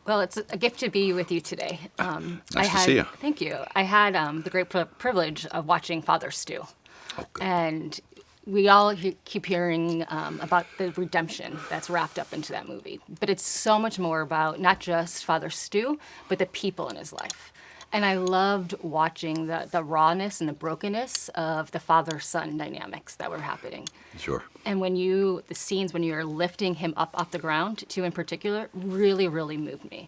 Well, it's a gift to be with you today. Nice to see you. Thank you. I had the great privilege of watching Father Stew. Oh, good. And we all keep hearing about the redemption that's wrapped up into that movie. But it's so much more about not just Father Stew, but the people in his life. And I loved watching the rawness and the brokenness of the father-son dynamics that were happening. Sure. And the scenes when you're lifting him up off the ground, two in particular, really, really moved me.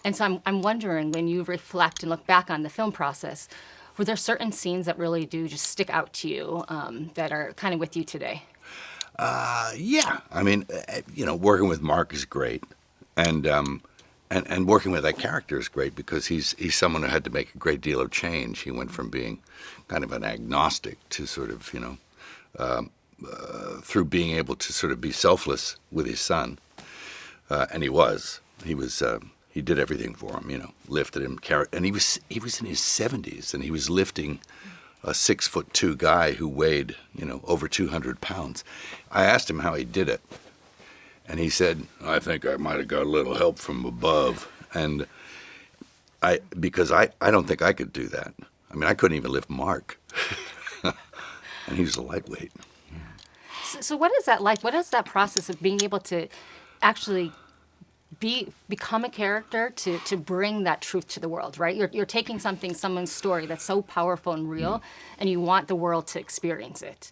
And so I'm wondering, when you reflect and look back on the film process, were there certain scenes that really do just stick out to you that are kind of with you today? Yeah. I mean, working with Mark is great. And working with that character is great because he's someone who had to make a great deal of change. He went from being kind of an agnostic to sort of, through being able to sort of be selfless with his son. And he did everything for him, lifted him, carried, and he was in his 70s, and he was lifting a 6'2" guy who weighed, over 200 pounds. I asked him how he did it. And he said, I think I might have got a little help from above. And because I don't think I could do that. I mean, I couldn't even lift Mark. And he was a lightweight. So what is that like? What is that process of being able to actually become a character to bring that truth to the world, right? You're taking someone's story that's so powerful and real, and you want the world to experience it.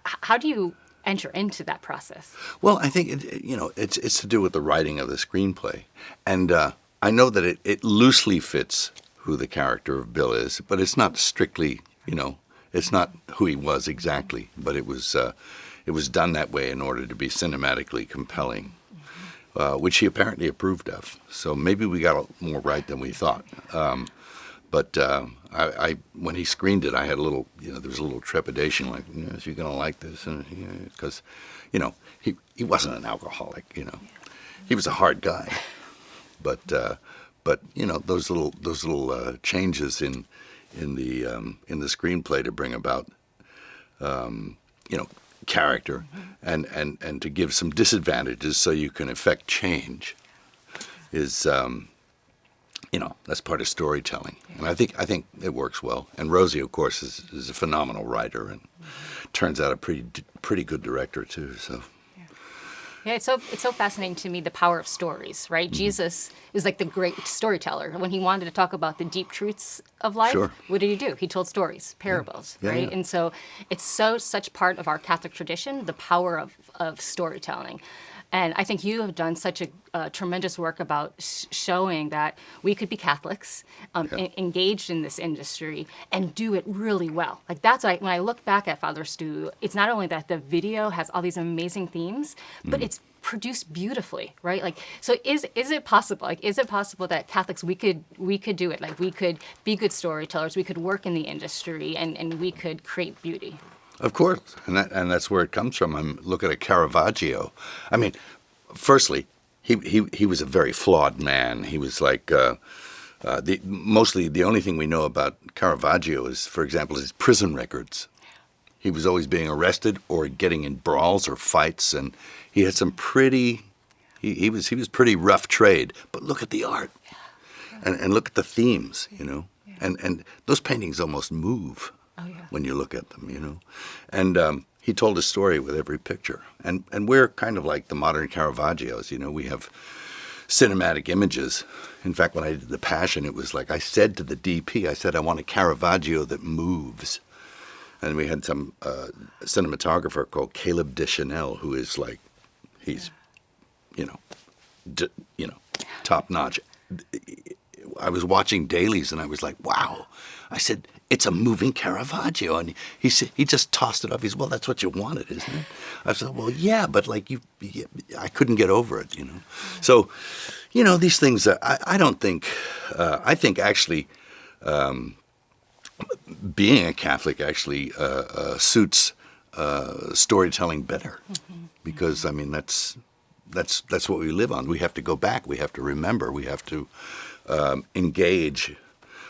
How do you enter into that process? Well, I think it's to do with the writing of the screenplay, and I know that it loosely fits who the character of Bill is, but it's not strictly, it's not who he was exactly. But it was done that way in order to be cinematically compelling, which he apparently approved of. So maybe we got more right than we thought. But I when he screened it, I had a little, there was a little trepidation, like, is he going to like this? And because, he wasn't an alcoholic, he was a hard guy. But those little changes in the screenplay to bring about, character and to give some disadvantages so you can effect change is. That's part of storytelling, and I think it works well. And Rosie, of course, is a phenomenal writer, and turns out a pretty good director too. So, yeah, it's so fascinating to me, the power of stories, right? Mm-hmm. Jesus is like the great storyteller. When he wanted to talk about the deep truths of life, sure. What did he do? He told stories, parables, yeah. right? Yeah. And so it's such part of our Catholic tradition, the power of storytelling. And I think you have done such a tremendous work about showing that we could be Catholics, engaged in this industry, and do it really well. Like that's when I look back at Father Stew, it's not only that the video has all these amazing themes, but it's produced beautifully, right? Like, so is it possible? Like, is it possible that Catholics we could do it? Like, we could be good storytellers, we could work in the industry, and we could create beauty. Of course, and that's where it comes from. Look at a Caravaggio. I mean, firstly, he was a very flawed man. He was like mostly the only thing we know about Caravaggio is, for example, his prison records. He was always being arrested or getting in brawls or fights, and he had some pretty. He was pretty rough trade. But look at the art, and look at the themes, and those paintings almost move. Oh, yeah. When you look at them, And he told a story with every picture. And we're kind of like the modern Caravaggios, we have cinematic images. In fact, when I did The Passion, it was like I said to the DP, I said, I want a Caravaggio that moves. And we had some cinematographer called Caleb Deschanel, who is like, he's, top notch. I was watching dailies and I was like, wow. I said, it's a moving Caravaggio. And he said, he just tossed it off. He said, well, that's what you wanted, isn't it? I said, well, yeah, but like I couldn't get over it, So, these things, I don't think, I think actually being a Catholic actually suits storytelling better. Mm-hmm. Because, I mean, that's what we live on. We have to go back. We have to remember. We have to engage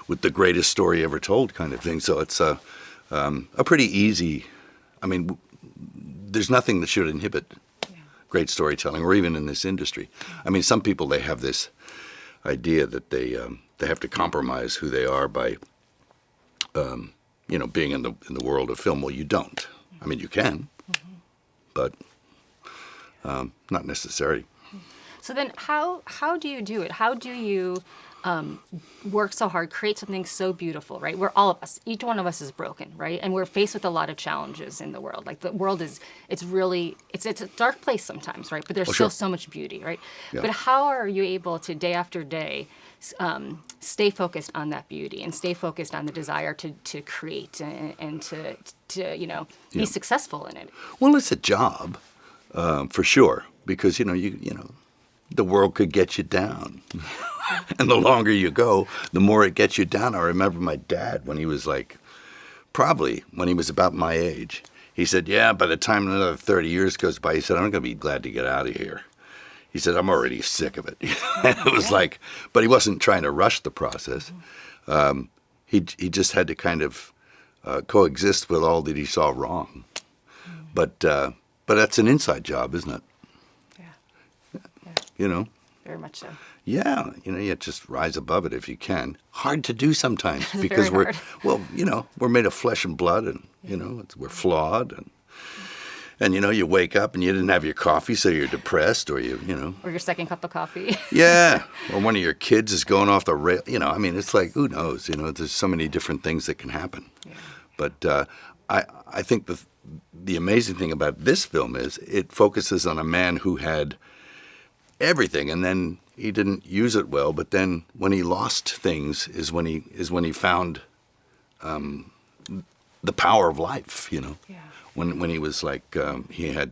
with the greatest story ever told kind of thing. So it's a pretty easy, I mean, there's nothing that should inhibit great storytelling or even in this industry. I mean, some people, they have this idea that they have to compromise who they are by being in the world of film. Well, you don't. I mean, you can, but not necessary. So then how do you do it? How do you work so hard, create something so beautiful, right? We're all of us, each one of us is broken, right? And we're faced with a lot of challenges in the world. Like the world it's a dark place sometimes, right? But there's still so much beauty, right? Yeah. But how are you able to day after day stay focused on that beauty and stay focused on the desire to create and to be successful in it? Well, it's a job, for sure, because the world could get you down. And the longer you go, the more it gets you down. I remember my dad when he was probably when he was about my age, he said, yeah, by the time another 30 years goes by, he said, I'm going to be glad to get out of here. He said, I'm already sick of it. And it was but he wasn't trying to rush the process. He just had to kind of coexist with all that he saw wrong. But that's an inside job, isn't it? Yeah. Very much so. Yeah, you just rise above it if you can. Hard to do sometimes It's because very hard. we're made of flesh and blood, and we're flawed, and you wake up and you didn't have your coffee, so you're depressed, or Or your second cup of coffee. yeah, or one of your kids is going off the rail. I mean, it's who knows? There's so many different things that can happen. Yeah. But I think the amazing thing about this film is it focuses on a man who had everything, and then he didn't use it well. But then when he lost things is when he found the power of life. Yeah. When he was he had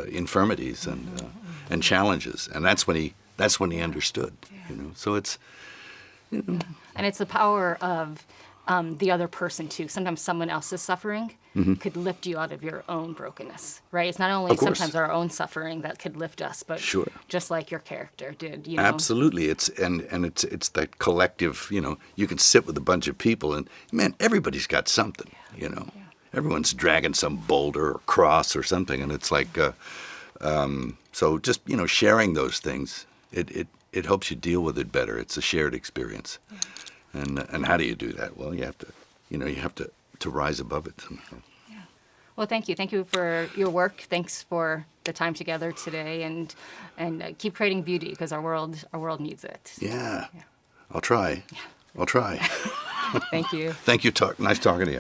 infirmities and challenges, and that's when he understood. So it's And it's the power of the other person too. Sometimes someone else's suffering could lift you out of your own brokenness, right? It's not only Of course. sometimes our own suffering that could lift us, but Sure. just like your character did, Absolutely. It's that collective, you can sit with a bunch of people and man, everybody's got something, Everyone's dragging some boulder or cross or something, and it's so just, sharing those things, it helps you deal with it better. It's a shared experience. Yeah. And how do you do that? Well, you have to rise above it somehow. Yeah. Well, thank you. Thank you for your work. Thanks for the time together today, and keep creating beauty because our world needs it. Yeah. I'll try. Yeah. I'll try. Thank you. Thank you. Nice talking to you.